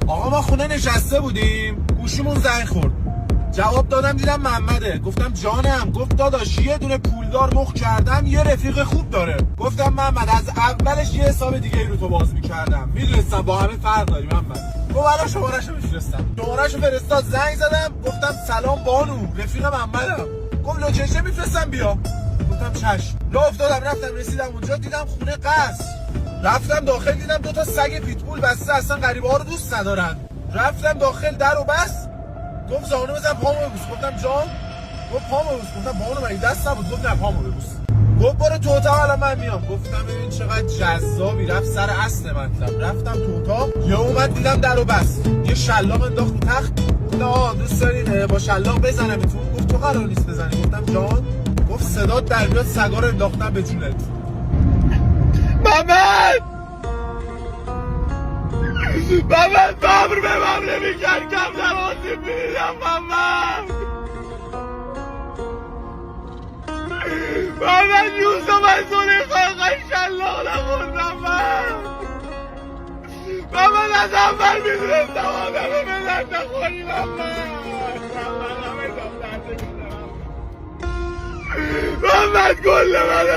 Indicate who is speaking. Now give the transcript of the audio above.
Speaker 1: آقا ما خونه نشسته بودیم، گوشیمون زنگ خورد. جواب دادم دیدم محمده. گفتم جانم. گفت داداش یه دونه پولدار مخ کردم، یه رفیق خوب داره. گفتم محمد از اولش یه حساب دیگه رو تو باز می‌کردم، میدونستم با همه فرق داریم محمد. گفت برای شماره‌شو می‌فرستم. شماره‌شو فرستاد، زنگ زدم گفتم سلام بانو، رفیق محمدم. گفت لوکیشن می‌فرستم بیا. گفتم چشم. راه افتادم رفتم، رسیدم اونجا دیدم خونه قصر. رفتم داخل دیدم 2 تا سگ پیتبول بسته، اصلا غریبه‌ها رو دوست ندارن. رفتم داخل درو بس. گفت زانو بزن پامو ببوس. گفتم جان. گفت پامو ببوس. گفتم بانو مگه دست نبود؟ گفت نه پامو ببوس. گفت برو تو اتاق الان من میام. گفتم ببین چقدر جذابی. رفت سر اصل مطلب. رفتم تو اتاق، یه اومد دیدم درو بس، یه شلاق انداخت رو تخت. نه دوست دارین با شلاق بزنمتون؟ گفت تو قرار نیست بزنی. گفتم جان. گفت صدات در بیاد سگا رو انداختم به جونت. محمد بابر به من نمیکرد، کم نوازی بیدم محمد یوسف از زلیخا شلاق نخوردم محمد از اول میدونستم آدمه به درد نخوری محمد گل منه.